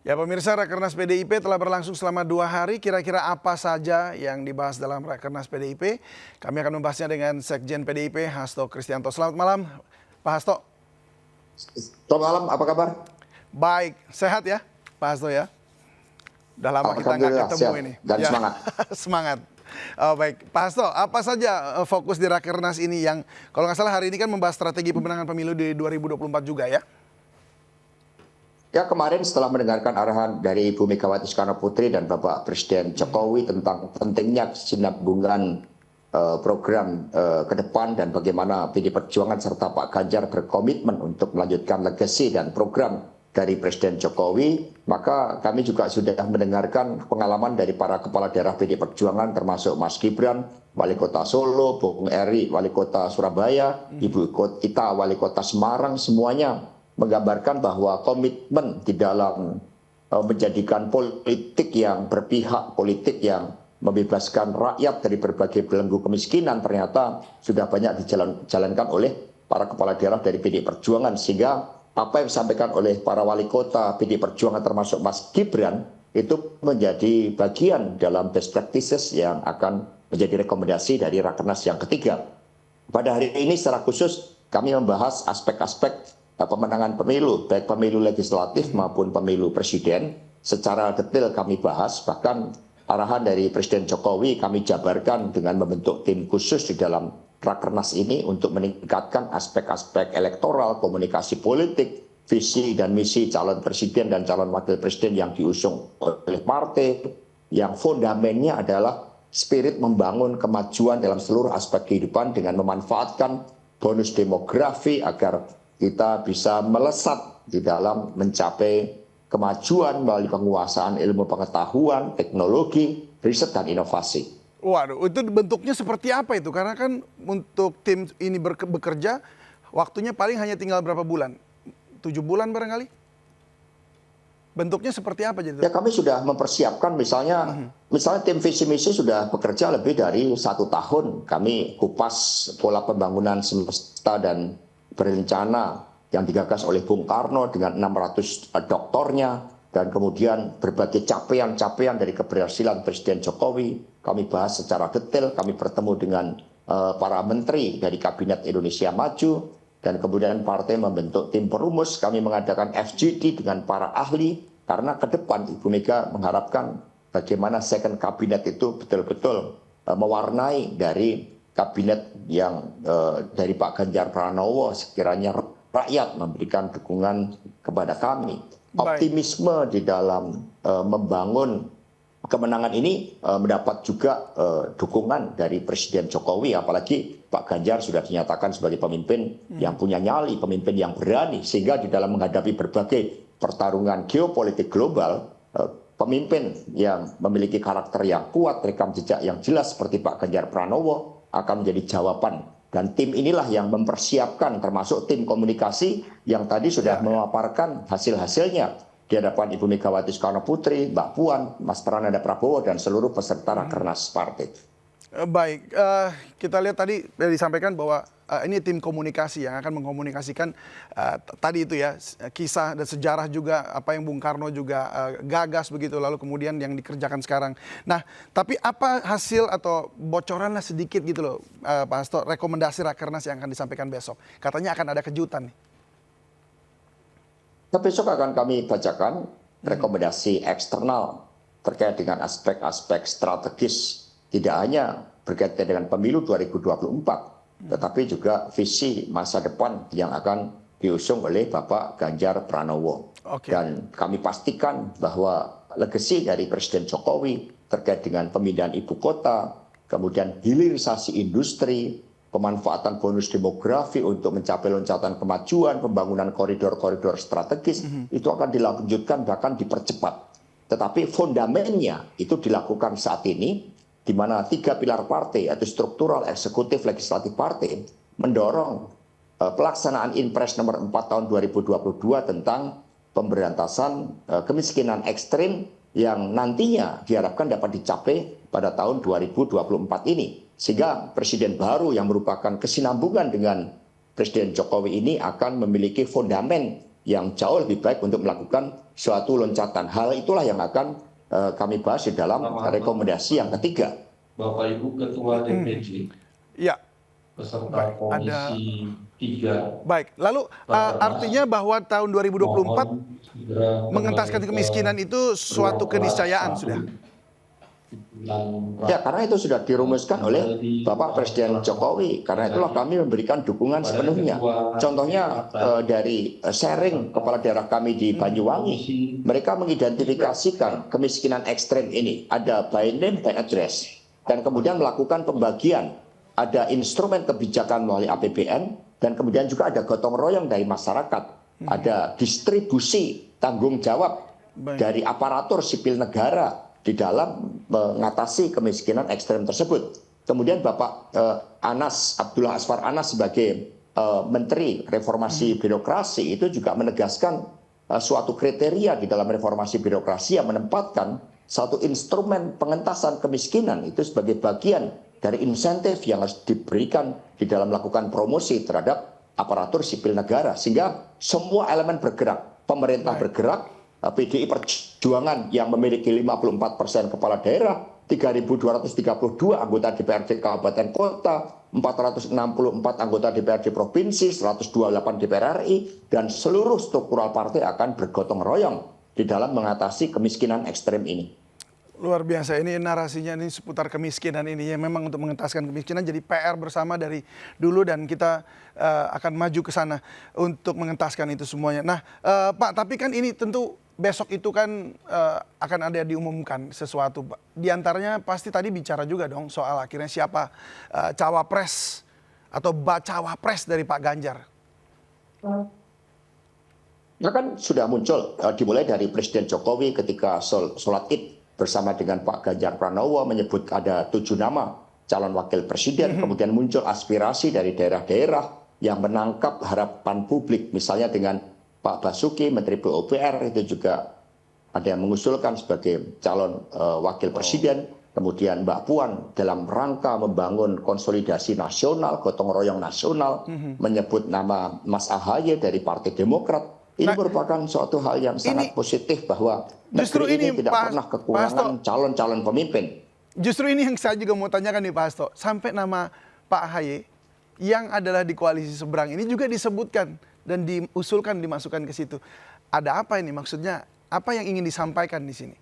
Ya pemirsa, Rakernas PDIP telah berlangsung selama 2 hari. Kira-kira apa saja yang dibahas dalam Rakernas PDIP? Kami akan membahasnya dengan Sekjen PDIP, Hasto Kristianto. Selamat malam, Pak Hasto. Selamat malam, apa kabar? Baik, sehat ya, Pak Hasto ya? Udah lama kita nggak ketemu sehat ini. dan ya. Semangat. Semangat. Baik, Pak Hasto, apa saja fokus di Rakernas ini yang kalau nggak salah hari ini kan membahas strategi pemenangan pemilu di 2024 juga ya? Ya, kemarin setelah mendengarkan arahan dari Ibu Megawati Soekarno Putri dan Bapak Presiden Jokowi tentang pentingnya kesinambungan program ke depan dan bagaimana PD Perjuangan serta Pak Ganjar berkomitmen untuk melanjutkan legasi dan program dari Presiden Jokowi, maka kami juga sudah mendengarkan pengalaman dari para kepala daerah PD Perjuangan termasuk Mas Gibran, Wali Kota Solo, Bung Eri, Wali Kota Surabaya, Ibu Ita, Wali Kota Semarang, semuanya menggambarkan bahwa komitmen di dalam menjadikan politik yang berpihak, politik yang membebaskan rakyat dari berbagai belenggu kemiskinan ternyata sudah banyak dijalankan oleh para kepala daerah dari PD Perjuangan, sehingga apa yang disampaikan oleh para wali kota PD Perjuangan termasuk Mas Gibran itu menjadi bagian dalam best practices yang akan menjadi rekomendasi dari Rakernas yang ketiga. Pada hari ini secara khusus kami membahas aspek-aspek pemenangan pemilu, baik pemilu legislatif maupun pemilu presiden. Secara detail kami bahas, bahkan arahan dari Presiden Jokowi kami jabarkan dengan membentuk tim khusus di dalam Rakernas ini untuk meningkatkan aspek-aspek elektoral, komunikasi politik, visi dan misi calon presiden dan calon wakil presiden yang diusung oleh partai, yang fondamennya adalah spirit membangun kemajuan dalam seluruh aspek kehidupan dengan memanfaatkan bonus demografi agar kita bisa melesat di dalam mencapai kemajuan melalui penguasaan ilmu pengetahuan, teknologi, riset, dan inovasi. Waduh, itu bentuknya seperti apa itu? Karena kan untuk tim ini bekerja, waktunya paling hanya tinggal berapa bulan? 7 bulan barangkali? Bentuknya seperti apa jadi? Ya, kami sudah mempersiapkan misalnya tim visi misi sudah bekerja lebih dari 1 tahun. Kami kupas pola pembangunan semesta dan berencana yang digagas oleh Bung Karno dengan 600 doktornya, dan kemudian berbagai capaian-capaian dari keberhasilan Presiden Jokowi kami bahas secara detail. Kami bertemu dengan para menteri dari Kabinet Indonesia Maju, dan kemudian partai membentuk tim perumus. Kami mengadakan FGD dengan para ahli, karena ke depan Ibu Mega mengharapkan bagaimana second kabinet itu betul-betul mewarnai dari kabinet yang dari Pak Ganjar Pranowo, sekiranya rakyat memberikan dukungan kepada kami. Optimisme di dalam membangun kemenangan ini mendapat juga dukungan dari Presiden Jokowi, apalagi Pak Ganjar sudah dinyatakan sebagai pemimpin yang punya nyali, pemimpin yang berani, sehingga di dalam menghadapi berbagai pertarungan geopolitik global, pemimpin yang memiliki karakter yang kuat, rekam jejak yang jelas seperti Pak Ganjar Pranowo akan menjadi jawaban. Dan tim inilah yang mempersiapkan, termasuk tim komunikasi yang tadi sudah memaparkan hasil-hasilnya di hadapan Ibu Megawati Soekarno Putri, Mbak Puan, Mas Prananda Prabowo, dan seluruh peserta Rakernas partai. Baik, kita lihat tadi disampaikan bahwa ini tim komunikasi yang akan mengkomunikasikan tadi itu ya, kisah dan sejarah juga apa yang Bung Karno juga gagas begitu, lalu kemudian yang dikerjakan sekarang. Nah, tapi apa hasil atau bocoranlah sedikit gitu loh, Pak Hasto, rekomendasi Rakernas yang akan disampaikan besok? Katanya akan ada kejutan nih. Nah, besok akan kami bacakan rekomendasi eksternal terkait dengan aspek-aspek strategis, tidak hanya berkaitan dengan pemilu 2024, tetapi juga visi masa depan yang akan diusung oleh Bapak Ganjar Pranowo. Dan kami pastikan bahwa legasi dari Presiden Jokowi terkait dengan pemindahan ibu kota, kemudian hilirisasi industri, pemanfaatan bonus demografi untuk mencapai loncatan kemajuan, pembangunan koridor-koridor strategis, itu akan dilanjutkan bahkan dipercepat. Tetapi fondamennya itu dilakukan saat ini, di mana 3 pilar partai, yaitu struktural, eksekutif, legislatif partai, mendorong pelaksanaan Inpres nomor 4 tahun 2022 tentang pemberantasan kemiskinan ekstrim yang nantinya diharapkan dapat dicapai pada tahun 2024 ini. Sehingga presiden baru yang merupakan kesinambungan dengan Presiden Jokowi ini akan memiliki fondamen yang jauh lebih baik untuk melakukan suatu loncatan. Hal itulah yang akan kami bahas di dalam rekomendasi yang ketiga. Bapak Ibu Ketua DPD Ya, beserta baik. Komisi 3. Baik. Lalu artinya bahwa tahun 2024 mengentaskan kemiskinan itu suatu keniscayaan sudah. Ya, karena itu sudah dirumuskan oleh Bapak Presiden Jokowi. Karena itulah kami memberikan dukungan sepenuhnya. Contohnya dari sharing kepala daerah kami di Banyuwangi, mereka mengidentifikasikan kemiskinan ekstrem ini. Ada by name, by address. Dan kemudian melakukan pembagian. Ada instrumen kebijakan melalui APBN, dan kemudian juga ada gotong royong dari masyarakat. Ada distribusi tanggung jawab dari aparatur sipil negara di dalam mengatasi kemiskinan ekstrem tersebut. Kemudian Bapak Abdullah Azwar Anas sebagai Menteri Reformasi Birokrasi itu juga menegaskan suatu kriteria di dalam reformasi birokrasi yang menempatkan satu instrumen pengentasan kemiskinan itu sebagai bagian dari insentif yang harus diberikan di dalam melakukan promosi terhadap aparatur sipil negara. Sehingga semua elemen bergerak, pemerintah bergerak, PDI Perjuangan yang memiliki 54% kepala daerah, 3.232 anggota DPRD Kabupaten Kota, 464 anggota DPRD Provinsi, 128 DPR RI, dan seluruh struktural partai akan bergotong royong di dalam mengatasi kemiskinan ekstrem ini. Luar biasa, ini narasinya ini seputar kemiskinan ini ya, memang untuk mengentaskan kemiskinan jadi PR bersama dari dulu dan kita akan maju ke sana untuk mengentaskan itu semuanya. Nah, Pak, tapi kan ini tentu besok itu kan akan ada diumumkan sesuatu, Pak. Di antaranya pasti tadi bicara juga dong soal akhirnya siapa cawapres atau bacawapres dari Pak Ganjar. Nah, kan sudah muncul dimulai dari Presiden Jokowi ketika sholat Id bersama dengan Pak Ganjar Pranowo menyebut ada 7 nama calon wakil presiden. Kemudian muncul aspirasi dari daerah-daerah yang menangkap harapan publik. Misalnya dengan Pak Basuki, Menteri PUPR itu juga ada yang mengusulkan sebagai calon wakil presiden. Kemudian Mbak Puan dalam rangka membangun konsolidasi nasional, gotong royong nasional, menyebut nama Mas AHY dari Partai Demokrat. Ini merupakan suatu hal yang sangat positif bahwa justru negeri ini tidak pernah kekurangan calon-calon pemimpin. Justru ini yang saya juga mau tanyakan nih Pak Hasto. Sampai nama Pak AHY yang adalah di koalisi seberang ini juga disebutkan dan diusulkan dimasukkan ke situ. Ada apa ini maksudnya? Apa yang ingin disampaikan di sini?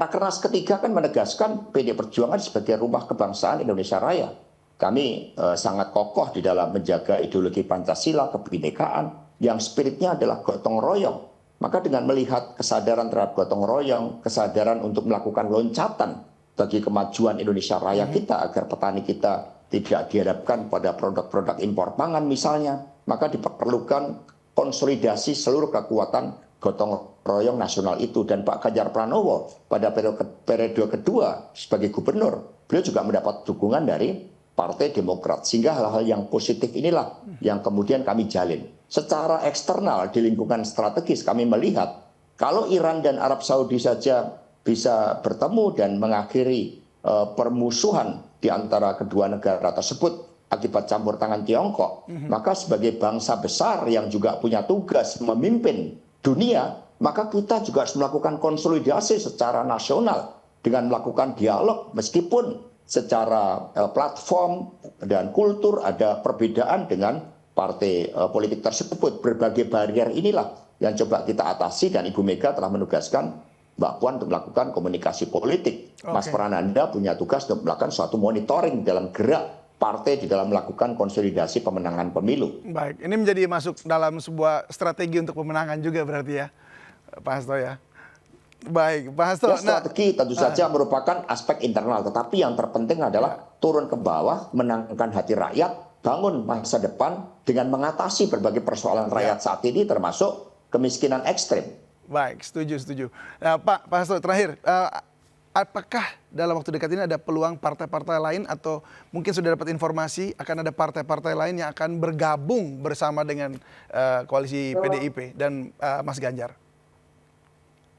Rakernas ketiga kan menegaskan PD Perjuangan sebagai rumah kebangsaan Indonesia Raya. Kami sangat kokoh di dalam menjaga ideologi Pancasila, kebinekaan, yang spiritnya adalah gotong royong. Maka dengan melihat kesadaran terhadap gotong royong, kesadaran untuk melakukan loncatan bagi kemajuan Indonesia Raya kita agar petani kita tidak dihadapkan pada produk-produk impor pangan misalnya, maka diperlukan konsolidasi seluruh kekuatan gotong royong nasional itu. Dan Pak Ganjar Pranowo pada periode kedua sebagai gubernur, beliau juga mendapat dukungan dari Partai Demokrat. Sehingga hal-hal yang positif inilah yang kemudian kami jalin. Secara eksternal di lingkungan strategis kami melihat kalau Iran dan Arab Saudi saja bisa bertemu dan mengakhiri permusuhan di antara kedua negara tersebut akibat campur tangan Tiongkok, maka sebagai bangsa besar yang juga punya tugas memimpin dunia, maka kita juga harus melakukan konsolidasi secara nasional dengan melakukan dialog meskipun secara platform dan kultur ada perbedaan dengan partai politik tersebut. Berbagai barier inilah yang coba kita atasi dan Ibu Mega telah menugaskan Mbak Puan untuk melakukan komunikasi politik. Mas Prananda punya tugas untuk melakukan suatu monitoring dalam gerak partai di dalam melakukan konsolidasi pemenangan pemilu. Baik, ini menjadi masuk dalam sebuah strategi untuk pemenangan juga berarti ya, Pak Hasto ya. Baik, Pak Hasto. Ya, strategi tentu saja merupakan aspek internal, tetapi yang terpenting adalah turun ke bawah, menangkan hati rakyat, bangun masa depan dengan mengatasi berbagai persoalan rakyat saat ini termasuk kemiskinan ekstrem. Baik, setuju. Nah, Pak Hasto terakhir, apakah dalam waktu dekat ini ada peluang partai-partai lain atau mungkin sudah dapat informasi akan ada partai-partai lain yang akan bergabung bersama dengan koalisi PDIP dan Mas Ganjar?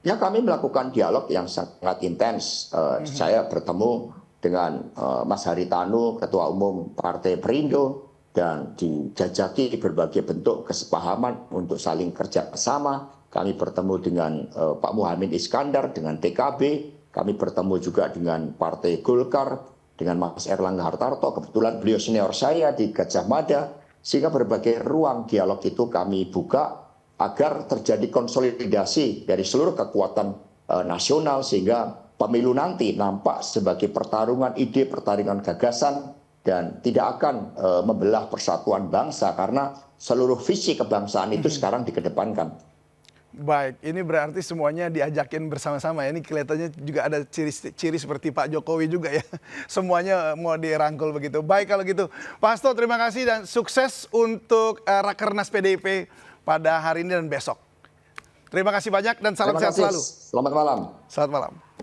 Ya, kami melakukan dialog yang sangat intens. Saya bertemu dengan Mas Haritanu, Ketua Umum Partai Perindo, dan dijajaki berbagai bentuk kesepahaman untuk saling kerja bersama. kami bertemu dengan Pak Muhaimin Iskandar, dengan PKB, kami bertemu juga dengan Partai Golkar, dengan Mas Erlangga Hartarto, kebetulan beliau senior saya di Gajah Mada, sehingga berbagai ruang dialog itu kami buka agar terjadi konsolidasi dari seluruh kekuatan nasional, sehingga pemilu nanti nampak sebagai pertarungan ide, pertarungan gagasan, dan tidak akan membelah persatuan bangsa karena seluruh visi kebangsaan itu sekarang dikedepankan. Baik, ini berarti semuanya diajakin bersama-sama ya. Ini kelihatannya juga ada ciri seperti Pak Jokowi juga ya. Semuanya mau dirangkul begitu. Baik kalau gitu. Pak Hasto, terima kasih dan sukses untuk Rakernas PDIP pada hari ini dan besok. Terima kasih banyak dan salam sehat selalu. Selamat malam. Selamat malam.